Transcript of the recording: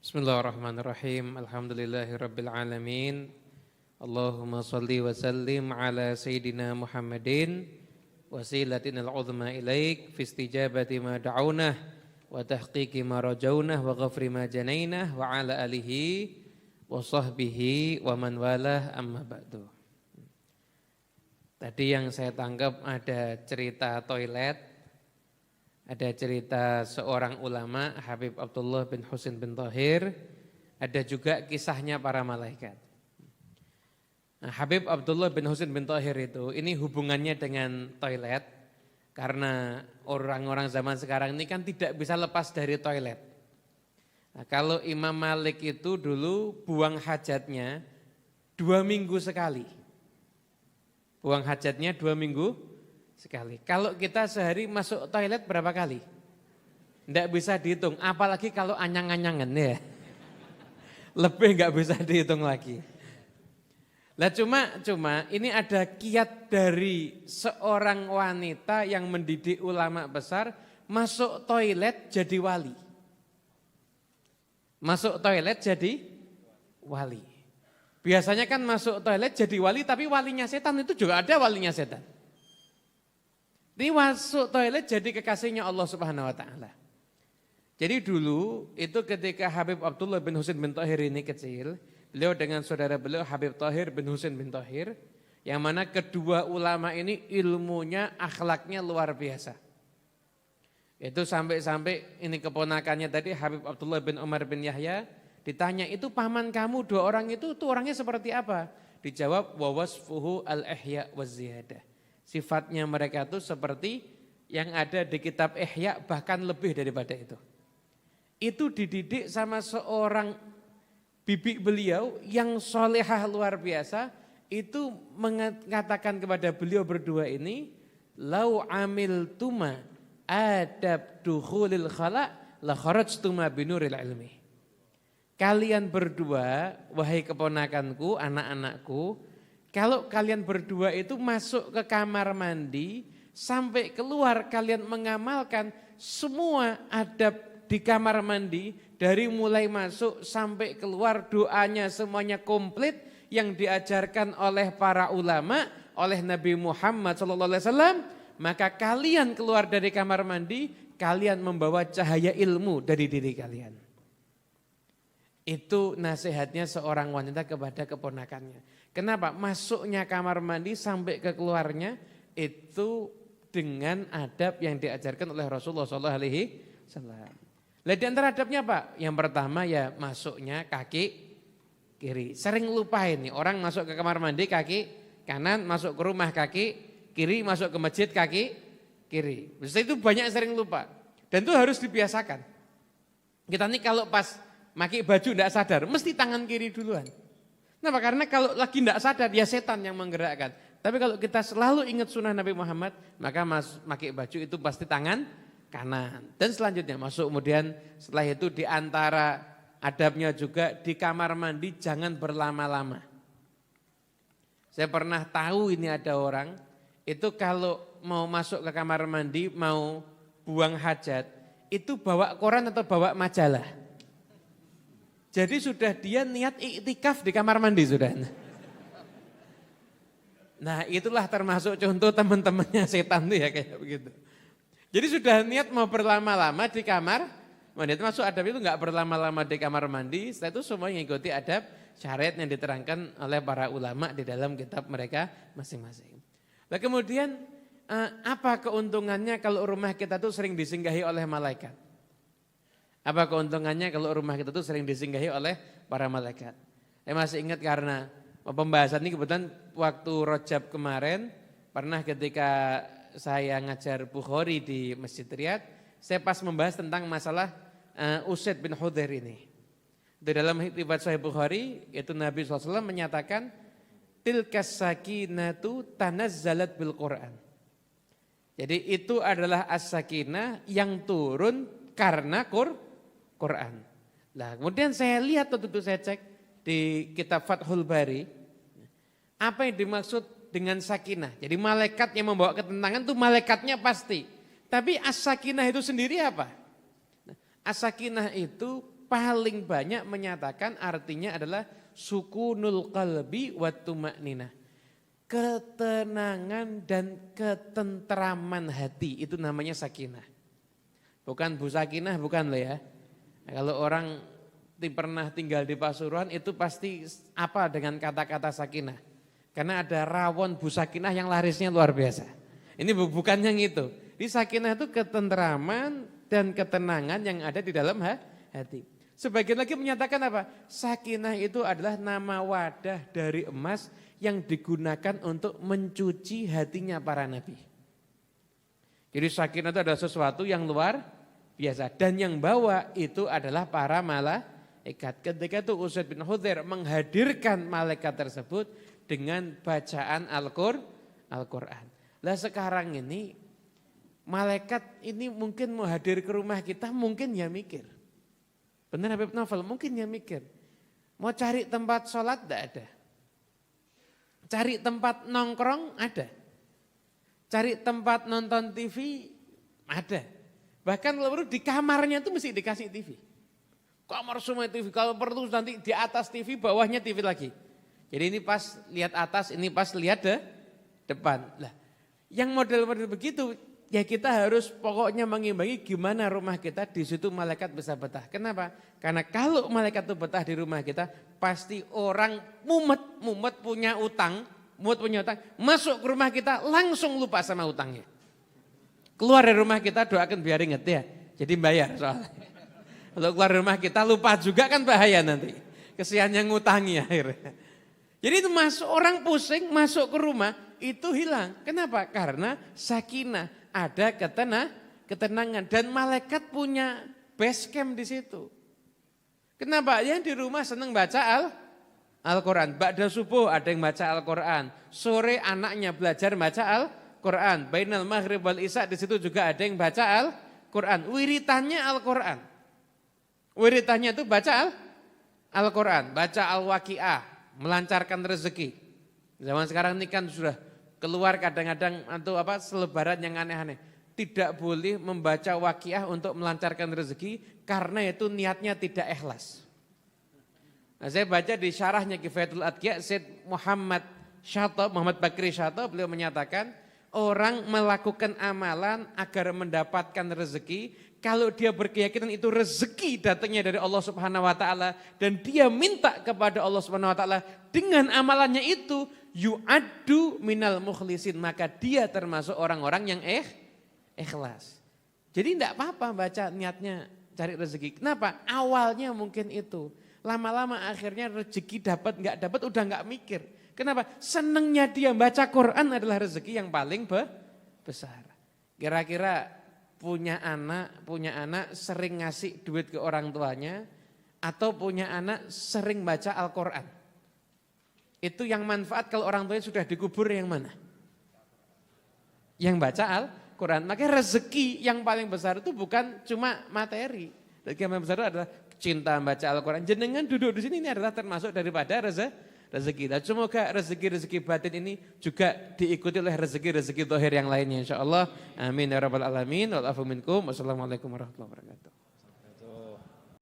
Bismillahirrahmanirrahim. Alhamdulillahirabbil alamin. Allahumma shalli wa sallim ala sayyidina Muhammadin wasilatinal uzma ilaik fi istijabati ma da'unah wa tahqiqi ma rajaunah wa ghafri ma janainah wa ala alihi wa sahbihi wa man walah amma ba'du. Tadi yang saya tangkap ada cerita toilet. Ada cerita seorang ulama Habib Abdullah bin Husin bin Thahir. Ada juga kisahnya para malaikat. Nah, Habib Abdullah bin Husin bin Thahir itu ini hubungannya dengan toilet. Karena orang-orang zaman sekarang ini kan tidak bisa lepas dari toilet. Nah, kalau Imam Malik itu dulu buang hajatnya 2 minggu sekali. Buang hajatnya 2 minggu sekali. Kalau kita sehari masuk toilet berapa kali? Tidak bisa dihitung, apalagi kalau anyang-anyangan ya. Lebih nggak bisa dihitung lagi. Lah cuma ini ada kiat dari seorang wanita yang mendidik ulama besar, masuk toilet jadi wali. Masuk toilet jadi wali. Biasanya kan masuk toilet jadi wali, tapi walinya setan itu juga ada walinya setan. Ini masuk toilet jadi kekasihnya Allah Subhanahu wa taala. Jadi dulu itu ketika Habib Abdullah bin Husin bin Thahir ini kecil, beliau dengan saudara beliau Habib Thahir bin Husin bin Thahir, yang mana kedua ulama ini ilmunya, akhlaknya luar biasa. Itu sampai-sampai ini keponakannya tadi Habib Abdullah bin Umar bin Yahya ditanya, itu paman kamu 2 orang itu orangnya seperti apa? Dijawab wa wasfuhu al-ihya waz ziyadah. Sifatnya mereka itu seperti yang ada di kitab Ihya, bahkan lebih daripada itu. Itu dididik sama seorang bibi beliau yang solehah luar biasa. Itu mengatakan kepada beliau berdua ini, lau amil tuma adab dukhulil khala la kharajtuma binuril ilmi. Kalian berdua, wahai keponakanku, anak-anakku, kalau kalian berdua itu masuk ke kamar mandi, sampai keluar kalian mengamalkan semua adab di kamar mandi, dari mulai masuk sampai keluar doanya semuanya komplit yang diajarkan oleh para ulama, oleh Nabi Muhammad SAW, maka kalian keluar dari kamar mandi, kalian membawa cahaya ilmu dari diri kalian. Itu nasihatnya seorang wanita kepada keponakannya. Kenapa? Masuknya kamar mandi sampai ke keluarnya itu dengan adab yang diajarkan oleh Rasulullah SAW. Lah di antara adabnya apa? Yang pertama ya masuknya kaki kiri. Sering lupa ini, orang masuk ke kamar mandi kaki kanan, masuk ke rumah kaki kiri, masuk ke masjid kaki kiri. Itu banyak sering lupa. Dan itu harus dibiasakan. Kita nih kalau pas pakai baju tidak sadar, mesti tangan kiri duluan. Kenapa? Karena kalau lagi tidak sadar, dia setan yang menggerakkan. Tapi kalau kita selalu ingat sunnah Nabi Muhammad, maka pakai baju itu pasti tangan kanan. Dan selanjutnya masuk, kemudian setelah itu di antara adabnya juga di kamar mandi jangan berlama-lama. Saya pernah tahu ini ada orang, itu kalau mau masuk ke kamar mandi, mau buang hajat, itu bawa koran atau bawa majalah. Jadi sudah dia niat iktikaf di kamar mandi sudah. Nah itulah termasuk contoh teman-temannya setan tuh ya kayak begitu. Jadi sudah niat mau berlama-lama di kamar mandi. Termasuk adab itu enggak berlama-lama di kamar mandi. Setelah itu semua mengikuti adab syariat yang diterangkan oleh para ulama di dalam kitab mereka masing-masing. Nah kemudian apa keuntungannya kalau rumah kita tuh sering disinggahi oleh malaikat? Apa keuntungannya kalau rumah kita tuh sering disinggahi oleh para malaikat? Saya masih ingat karena pembahasan ini kebetulan waktu Rajab kemarin, pernah ketika saya ngajar Bukhari di Masjid Riyadh, saya pas membahas tentang masalah Usaid bin Hudhair ini. Di dalam riwayat Sahih Bukhari, yaitu Nabi SAW menyatakan, tilkas sakinatu tanazzalat bil Quran. Jadi itu adalah as-sakinah yang turun karena Quran. Nah, kemudian saya lihat waktu itu saya cek di kitab Fathul Bari, apa yang dimaksud dengan sakinah. Jadi malaikat yang membawa ketenangan itu malaikatnya pasti. Tapi as-sakinah itu sendiri apa? As-sakinah itu paling banyak menyatakan artinya adalah sukunul qalbi wa tuma'ninah. Ketenangan dan ketentraman hati, itu namanya sakinah. Bukan Bu Sakinah, bukan loh ya. Kalau orang pernah tinggal di Pasuruan itu pasti apa dengan kata-kata sakinah. Karena ada rawon Bu Sakinah yang larisnya luar biasa. Ini bukan yang itu. Di sakinah itu ketentraman dan ketenangan yang ada di dalam hati. Sebagian lagi menyatakan apa? Sakinah itu adalah nama wadah dari emas yang digunakan untuk mencuci hatinya para nabi. Jadi sakinah itu adalah sesuatu yang luar biasa. Dan yang bawa itu adalah para malaikat. Ketika itu Usaid bin Hudzair menghadirkan malaikat tersebut dengan bacaan Al-Quran. Lah sekarang ini malaikat ini mungkin mau hadir ke rumah kita, mungkin ya mikir. Benar Habib Novel, mungkin ya mikir. Mau cari tempat sholat tidak ada. Cari tempat nongkrong ada. Cari tempat nonton TV ada. Bahkan kalau perlu di kamarnya itu mesti dikasih TV. Kamar semua TV, kalau perlu nanti di atas TV, bawahnya TV lagi. Jadi ini pas lihat atas, ini pas lihat depan. Lah, yang model-model begitu, ya kita harus pokoknya mengimbangi gimana rumah kita, di situ malaikat bisa betah. Kenapa? Karena kalau malaikat itu betah di rumah kita, pasti orang mumet punya utang, masuk ke rumah kita langsung lupa sama utangnya. Keluar dari rumah kita doakan biar inget ya, jadi bayar soalnya. Kalau keluar dari rumah kita lupa juga kan bahaya nanti. Kesian yang ngutangi akhirnya. Jadi itu orang pusing masuk ke rumah itu hilang. Kenapa? Karena sakinah, ada ketenangan dan malaikat punya base camp di situ. Kenapa? Yang di rumah senang baca Al-Quran. Ba'da subuh ada yang baca Al-Quran. Sore anaknya belajar baca Al-Quran. Bainal maghrib wal isya di situ juga ada yang baca Al-Quran. Wiritannya Al-Quran. Wiritannya itu baca Al-Quran, baca Al-Waqi'ah, melancarkan rezeki. Zaman sekarang ini kan sudah keluar kadang-kadang selebaran yang aneh-aneh. Tidak boleh membaca Waqi'ah untuk melancarkan rezeki karena itu niatnya tidak ikhlas. Nah, saya baca di syarahnya Kifayatul Atqiya Syed Muhammad Bakri Syattab, beliau menyatakan orang melakukan amalan agar mendapatkan rezeki kalau dia berkeyakinan itu rezeki datangnya dari Allah Subhanahu wa taala dan dia minta kepada Allah Subhanahu wa taala dengan amalannya itu yu'addu minal mukhlisin, maka dia termasuk orang-orang yang ikhlas. Jadi tidak apa-apa baca niatnya cari rezeki. Kenapa? Awalnya mungkin itu. Lama-lama akhirnya rezeki dapat enggak dapat udah enggak mikir. Kenapa? Senengnya dia baca Quran adalah rezeki yang paling besar. Kira-kira punya anak sering ngasih duit ke orang tuanya atau punya anak sering baca Al-Quran. Itu yang manfaat kalau orang tuanya sudah dikubur yang mana? Yang baca Al-Quran. Makanya rezeki yang paling besar itu bukan cuma materi. Rezeki yang paling besar itu adalah cinta membaca Al-Quran. Jenengan duduk di sini ini adalah termasuk daripada rezeki. Dan semoga rezeki-rezeki batin ini juga diikuti oleh rezeki-rezeki zahir yang lainnya insyaallah. Amin ya rabbal alamin. Wal afu minkum. Wassalamualaikum warahmatullahi wabarakatuh.